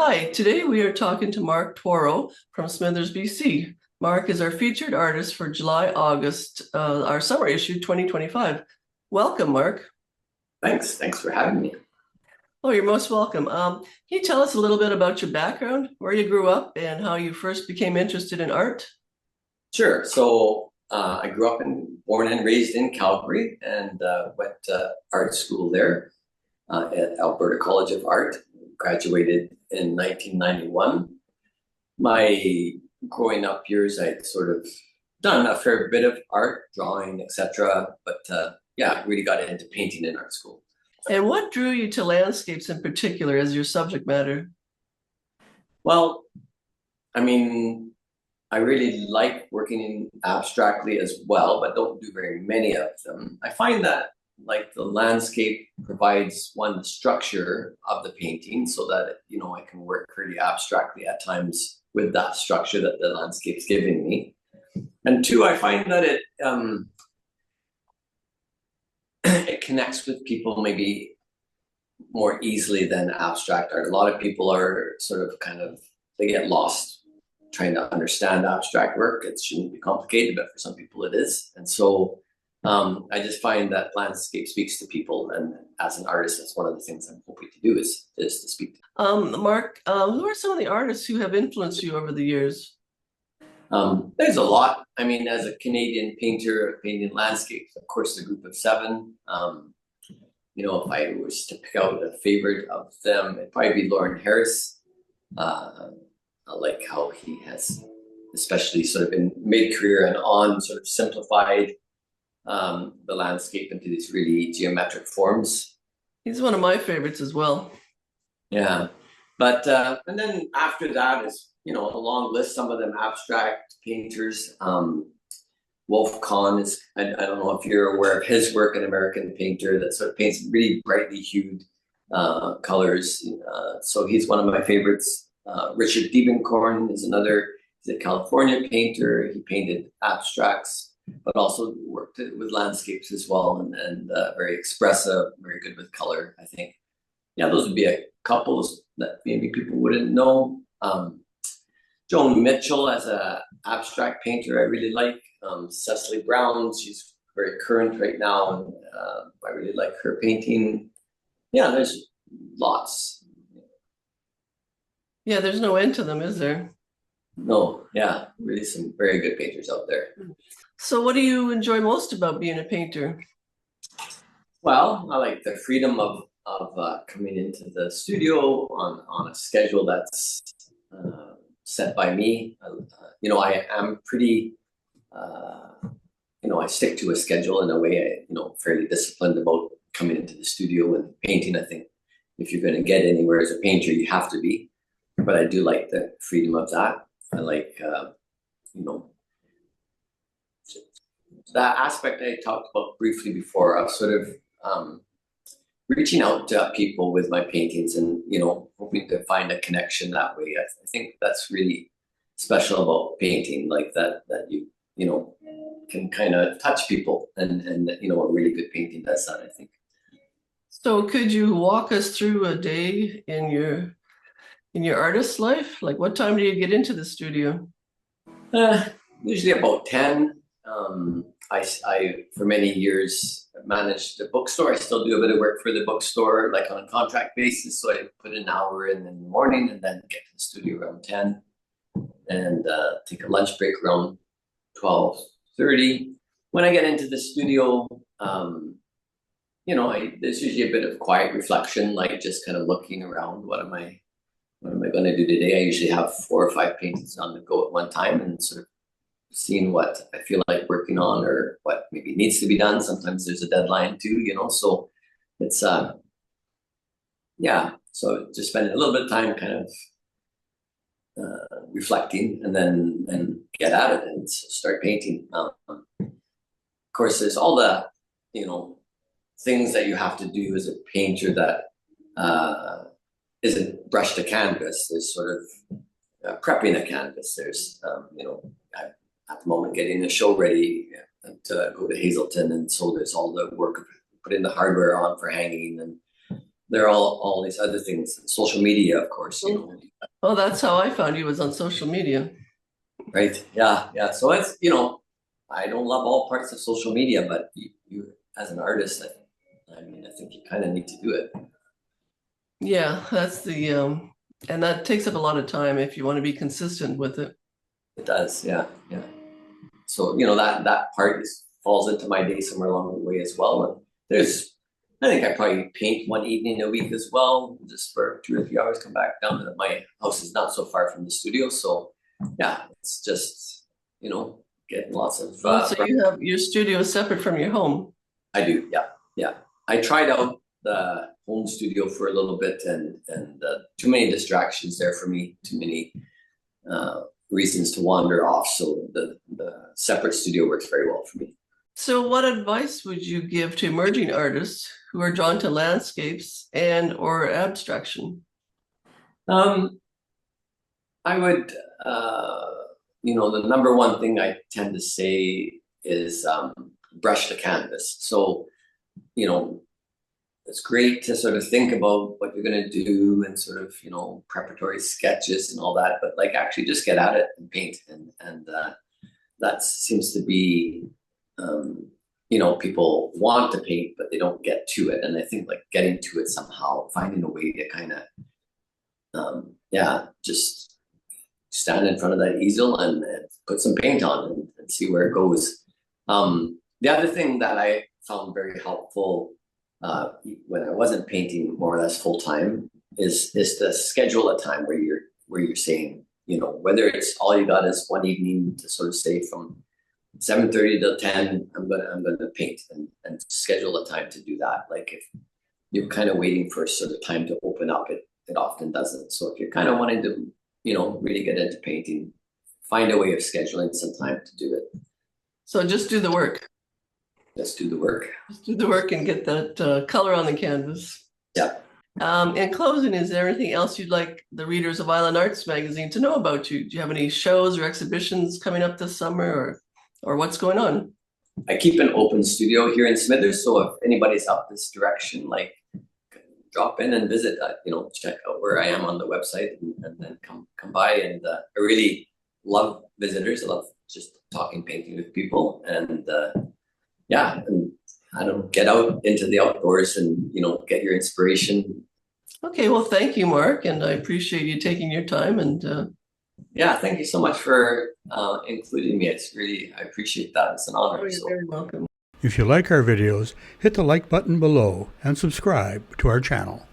Hi, today we are talking to Mark Tworow from Smithers, BC. Mark is our featured artist for July-August, our summer issue 2025. Welcome, Mark. Thanks for having me. Oh, you're most welcome. Can you tell us a little bit about your background, where you grew up, and how you first became interested in art? Sure. I grew up born and raised in Calgary and went to art school there at Alberta College of Art. Graduated in 1991. My growing up years, I'd sort of done a fair bit of art, drawing, etc. But yeah, really got into painting in art school. And what drew you to landscapes in particular as your subject matter? Well, I mean, I really like working in abstractly as well, but don't do very many of them. I find that like the landscape provides one the structure of the painting so that I can work pretty abstractly at times with that structure that the landscape's giving me. And two, I find that it it connects with people maybe more easily than abstract art. A lot of people are sort of they get lost trying to understand abstract work. It shouldn't be complicated, but for some people it is. And so I just find that landscape speaks to people, and as an artist, that's one of the things I'm hoping to do is to speak to. Mark, who are some of the artists who have influenced you over the years? There's a lot. I mean, as a Canadian painter, painting landscapes, of course, the Group of Seven. If I was to pick out a favorite of them, it'd probably be Lauren Harris. I like how he has, especially sort of in mid-career and on, sort of simplified the landscape into these really geometric forms. He's one of my favorites as well. Yeah, but and then after that is a long list. Some of them abstract painters. Wolf Kahn is, I don't know if you're aware of his work, an American painter that sort of paints really brightly hued colors. So he's one of my favorites. Richard Diebenkorn is another. He's a California painter. He painted abstracts, but also worked with landscapes as well, and very expressive, very good with color, I think. Yeah, those would be a couple that maybe people wouldn't know. Joan Mitchell as an abstract painter, I really like. Cecily Brown, she's very current right now, and I really like her painting. Yeah, there's lots. Yeah, there's no end to them, is there? No, yeah, really some very good painters out there. So what do you enjoy most about being a painter? Well, I like the freedom of coming into the studio on a schedule that's set by me. I am pretty, I stick to a schedule in a way. Fairly disciplined about coming into the studio and painting. I think if you're going to get anywhere as a painter, you have to be. But I do like the freedom of that. I like, that aspect I talked about briefly before of sort of reaching out to people with my paintings and, hoping to find a connection that way. I think that's really special about painting, like that you can kind of touch people, and a really good painting does that, I think. So could you walk us through a day in your artist's life? Like what time do you get into the studio? Usually about 10. I for many years managed a bookstore. I still do a bit of work for the bookstore, like on a contract basis. So I put an hour in the morning and then get to the studio around 10 and take a lunch break around 12:30. When I get into the studio, there's usually a bit of quiet reflection, like just kind of looking around. What am I going to do today? I usually have 4 or 5 paintings on the go at one time, and sort of seeing what I feel like working on or what maybe needs to be done. Sometimes there's a deadline too, so it's so just spending a little bit of time kind of reflecting and then get at it and start painting. Of course, there's all the things that you have to do as a painter that isn't brush to canvas. There's sort of prepping a canvas. There's at the moment getting the show ready to go to Hazelton, and so there's all the work of putting the hardware on for hanging, and there are all these other things, social media, of course, you know. Well, that's how I found you, was on social media. Right. Yeah. So it's, you know, I don't love all parts of social media, but you as an artist, I mean, I think you kind of need to do it. Yeah, that's the and that takes up a lot of time if you want to be consistent with it. It does. Yeah. So, you know, that part falls into my day somewhere along the way as well. And I think I probably paint one evening a week as well, just for 2 or 3 hours, come back down to my house is not so far from the studio. So yeah, it's just, you know, getting lots of. So you have your studio separate from your home. I do. Yeah. I tried out the home studio for a little bit and too many distractions there for me, too many reasons to wander off. So the separate studio works very well for me. So what advice would you give to emerging artists who are drawn to landscapes and or abstraction? I would, you know, the number one thing I tend to say is brush the canvas. So, you know, it's great to sort of think about what you're going to do and sort of, you know, preparatory sketches and all that, but like actually just get at it and paint. And that seems to be, you know, people want to paint, but they don't get to it. And I think like getting to it somehow, finding a way to kind of, just stand in front of that easel and put some paint on and see where it goes. The other thing that I found very helpful when I wasn't painting more or less full time is to schedule a time where you're saying, you know, whether it's all you got is one evening to sort of say from 7:30 to 10, I'm gonna paint and schedule a time to do that. Like if you're kind of waiting for a sort of time to open up, it often doesn't. So if you're kind of wanting to, you know, really get into painting, find a way of scheduling some time to do it. So just do the work. Just do the work. Just do the work and get that color on the canvas. Yeah. In closing, is there anything else you'd like the readers of Island Arts magazine to know about you? Do you have any shows or exhibitions coming up this summer or what's going on? I keep an open studio here in Smithers, so if anybody's up this direction, like drop in and visit, you know, check out where I am on the website and then come by. And I really love visitors. I love just talking painting with people and and I don't get out into the outdoors and, you know, get your inspiration. Okay, well, thank you, Mark, and I appreciate you taking your time. And thank you so much for including me. It's really, I appreciate that. It's an honor. you're very welcome. If you like our videos, hit the like button below and subscribe to our channel.